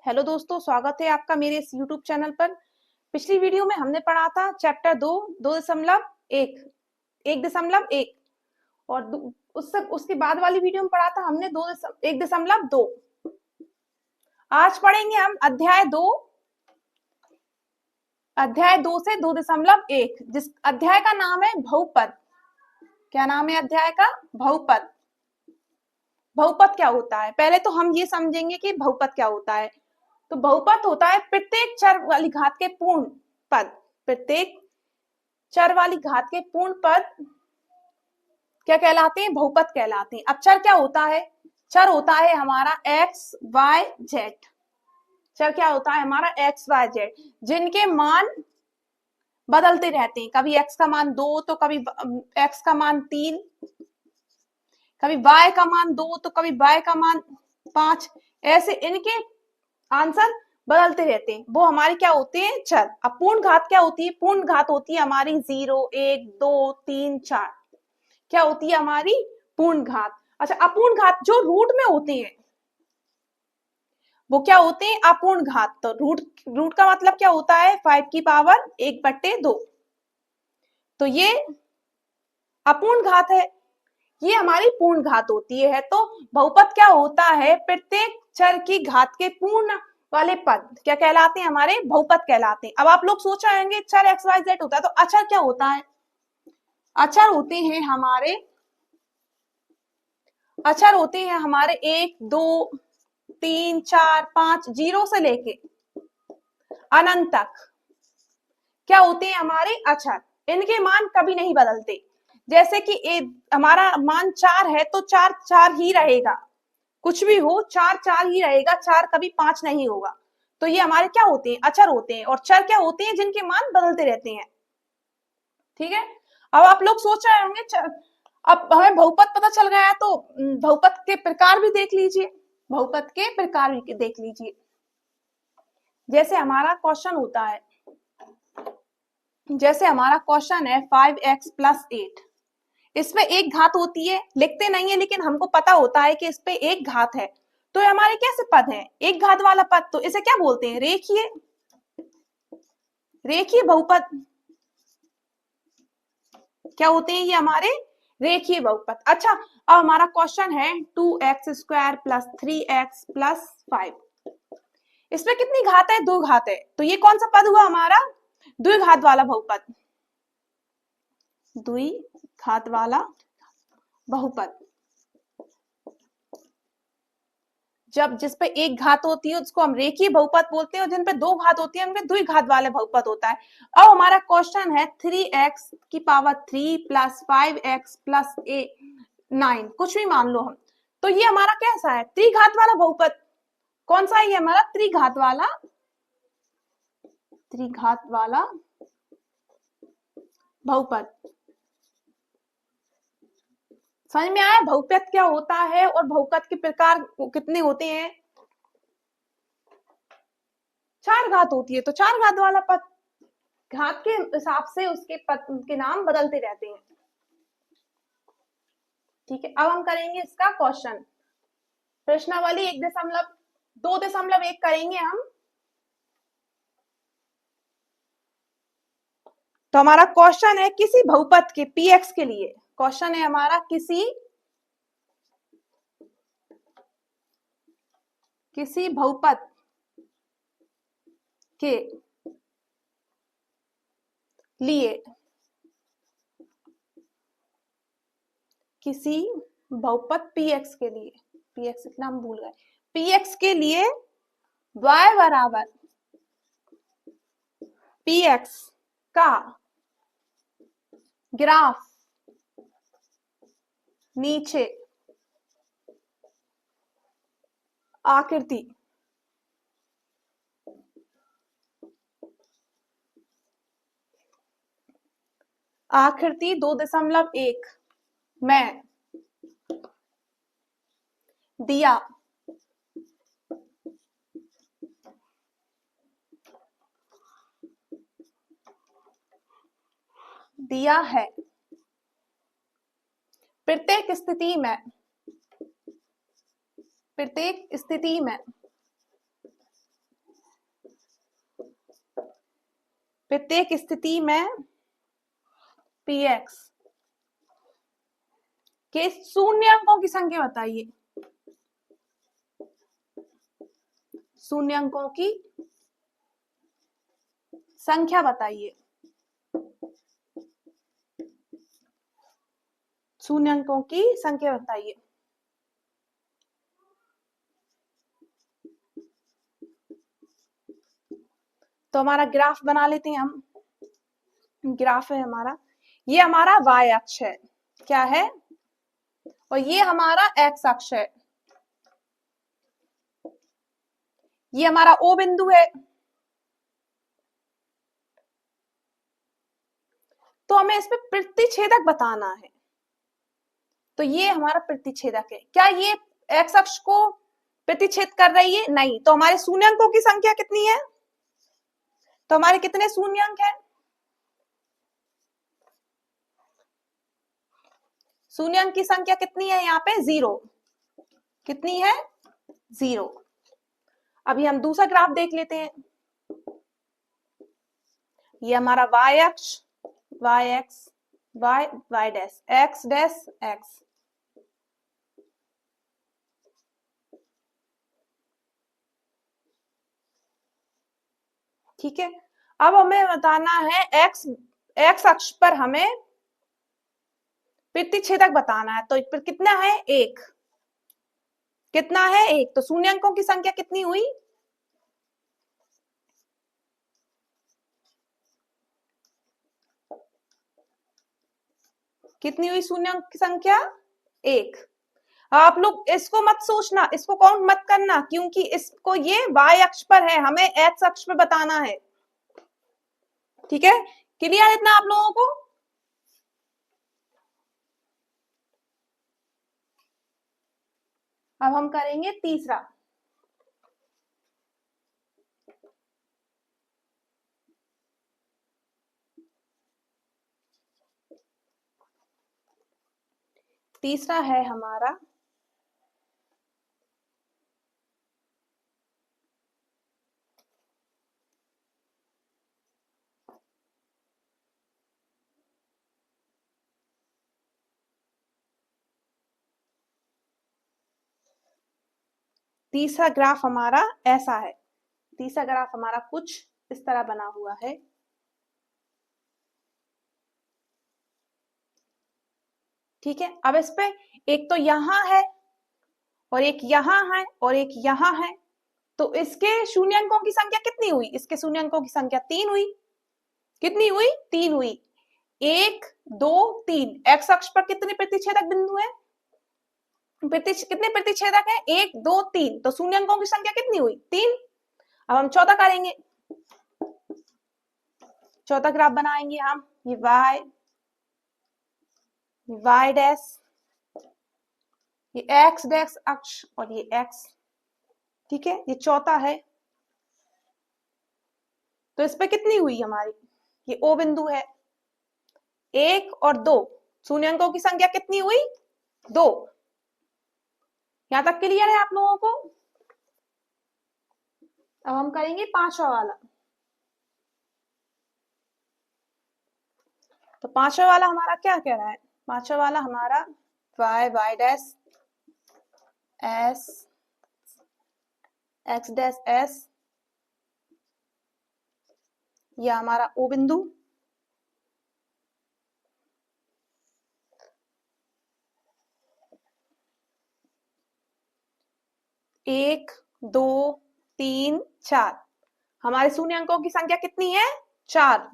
Hello दोस्तों, स्वागत है आपका मेरे इस यूट्यूब चैनल पर। पिछली वीडियो में हमने पढ़ा था चैप्टर 2.1 1.1 और उसके बाद वाली वीडियो में पढ़ा था हमने 1.2। आज पढ़ेंगे हम अध्याय 2 से 2.1, जिस अध्याय का नाम है बहुपद। क्या नाम है अध्याय का? बहुपद। बहुपद क्या होता है, पहले तो हम ये समझेंगे कि बहुपद क्या होता है। तो बहुपद होता है प्रत्येक चर वाली घात के पूर्ण पद। प्रत्येक चर वाली घात के पूर्ण पद क्या कहलाते हैं? बहुपद कहलाते हैं। अब चर क्या होता है? चर होता है हमारा एक्स वाई जेड। चर क्या होता है हमारा? एक्स वाई जेड, जिनके मान बदलते रहते हैं। कभी एक्स का मान 2 तो कभी एक्स का मान 3, कभी वाई का मान 2 तो कभी वाई का मान 5। ऐसे इनके आंसर बदलते रहते हैं। वो हमारे क्या होते हैं? चर। अब पूर्ण घात क्या होती है? पूर्ण घात होती है हमारी 0, 1, 2, 3, 4। क्या होती है हमारी? पूर्ण घात। अच्छा, अपूर्ण घात जो रूट में होते हैं वो क्या होते हैं? अपूर्ण घात। तो रूट का मतलब क्या होता है? 5 की पावर 1/2। तो ये अपूर्ण घात है, ये हमारी पूर्ण घात होती है। तो बहुपद क्या होता है? प्रत्येक चर की घात के पूर्ण वाले पद क्या कहलाते हैं? हमारे बहुपद कहलाते हैं। अब आप लोग सोच रहे होंगे चर एक्स वाई जेड होता है, तो अचर क्या होता है? अचर होते हैं हमारे 1, 2, 3, 4, 5, 0 से लेके अनंत तक क्या होते हैं? हमारे अचर। इनके मान कभी नहीं बदलते। जैसे कि हमारा मान 4 है तो 4 4 ही रहेगा, कुछ भी हो 4 4 ही रहेगा, 4 कभी 5 नहीं होगा। तो ये हमारे क्या होते हैं? अचर होते हैं। और चर क्या होते हैं? जिनके मान बदलते रहते हैं। ठीक है। अब आप लोग सोच रहे होंगे अब हमें बहुपद पता चल गया है, तो बहुपद के प्रकार भी देख लीजिए। बहुपद के प्रकार भी देख लीजिए। जैसे हमारा क्वेश्चन होता है, जैसे हमारा क्वेश्चन है 5x + 8। इसमें एक घात होती है, लिखते नहीं है लेकिन हमको पता होता है कि इस पे एक घात है। तो हमारे कैसे पद है? एक घात वाला पद। तो इसे क्या बोलते हैं? रेखीय रेखीय बहुपद। क्या होते हैं ये? हमारे रेखीय बहुपद। अच्छा, अब हमारा क्वेश्चन है 2x² + 3x + 5। इसमें कितनी घात है? 2 घात है। तो ये कौन सा पद हुआ हमारा? द्विघात वाला बहुपद। द्विघात वाला बहुपद। जब जिस पे एक घात होती है उसको हम रेखीय बहुपद बोलते हैं, और जिन पे 2 घात होती है उनपे द्विघात वाले बहुपद होता है। अब हमारा क्वेश्चन है 3x की पावर 3 + 5x + 9, कुछ भी मान लो हम। तो ये हमारा कैसा है? त्रिघात वाला बहुपद। कौन सा है ये हमारा? त्रिघात वाला बहुपद। समझ में आया बहुपद क्या होता है और बहुपद के प्रकार कितने होते हैं? 4 घात होती है। तो 4 घात वाला पद, घात के हिसाब से उसके पद के नाम बदलते रहते हैं। ठीक है, अब हम करेंगे इसका क्वेश्चन। प्रश्नावली 1.2.1 करेंगे हम। तो हमारा क्वेश्चन है किसी बहुपद के px के लिए। क्वेश्चन है हमारा किसी बहुपद के लिए, किसी बहुपद px के लिए, px इतना हम भूल गए, px के लिए y बराबर px का ग्राफ नीचे आकृति आकृति 2.1 में दिया है। प्रत्येक स्थिति में प्रत्येक स्थिति में px के शून्य अंकों की संख्या बताइए। शून्य अंकों की संख्या बताइए। शून्य अंकों की संख्या बताइए। तो हमारा ग्राफ बना लेते हैं हम। ग्राफ है हमारा, ये हमारा y अक्ष है, क्या है, और ये हमारा x अक्ष है, ये हमारा O बिंदु है। तो हमें इस पे प्रतिच्छेदक बताना है। तो ये हमारा प्रतिच्छेदक है। क्या ये x अक्ष को प्रतिच्छेद कर रही है? नहीं। तो हमारे शून्यंकों की संख्या कितनी है? तो हमारे कितने शून्यंक है? शून्यंक की संख्या कितनी है यहाँ पे? 0। कितनी है? 0। अभी हम दूसरा ग्राफ देख लेते हैं। ये हमारा y अक्ष, y x, y dash, x dash x। ठीक है। अब हमें बताना है x अक्ष पर हमें प्रतिच्छेदक बताना है। तो पर कितना है? 1। कितना है? 1। तो शून्यंकों की संख्या कितनी हुई? कितनी हुई शून्यंक की संख्या? 1। आप लोग इसको मत सोचना, इसको काउंट मत करना, क्योंकि इसको ये y अक्ष पर है, हमें x अक्ष पर बताना है। ठीक है, क्लियर इतना आप लोगों को? अब हम करेंगे तीसरा। तीसरा है हमारा तीसरा ग्राफ हमारा ऐसा है। तीसरा ग्राफ हमारा कुछ इस तरह बना हुआ है। ठीक है, अब इस पे एक तो यहां है और एक यहां है और एक यहां है। तो इसके शून्यंकों की संख्या कितनी हुई? इसके शून्यंकों की संख्या 3 हुई। कितनी हुई? 3 हुई। 1 2 3। एक्स अक्ष पर कितने प्रतिच्छेदक बिंदु है? कितने प्रतिच्छेदक है? 1 2 3। तो शून्यंकों की संख्या कितनी हुई? 3। अब हम चौथा करेंगे। चौथा ग्राफ बनाएंगे हम। ये y डैश, ये x डैश अक्ष और ये x। ठीक है, ये चौथा है। तो इस पे कितनी हुई हमारी? ये O बिंदु है। 1 और 2। शून्यंकों की संख्या कितनी हुई? 2। यहां तक क्लियर है आप लोगों को? अब हम करेंगे पांचवा वाला। तो पांचवा वाला हमारा क्या कह रहा है? पांचवा वाला हमारा y dash s x dash s, यह हमारा O बिंदु। 1 2 3 4। हमारे शून्यंकों की संख्या कितनी है? 4।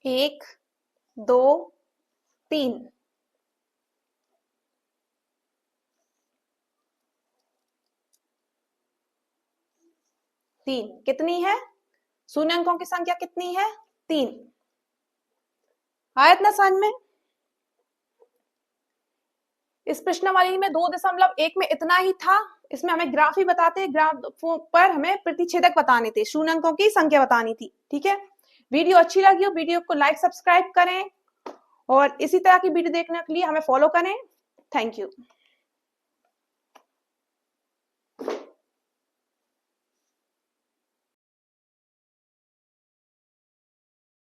एक दो तीन। 3 कितनी है? शून्य अंकों की संख्या कितनी है? 3। आया इतना समझ में? इस प्रश्नावली में 2.1 में इतना ही था। इसमें हमें ग्राफ ही बताते हैं, ग्राफ पर हमें प्रतिच्छेदक बताने थे, शून्य अंकों की संख्या बतानी थी। ठीक है, वीडियो अच्छी लगी हो वीडियो को लाइक सब्सक्राइब करें और इसी तरह की वीडियो देखने के लिए हमें फॉलो करें। Thank you.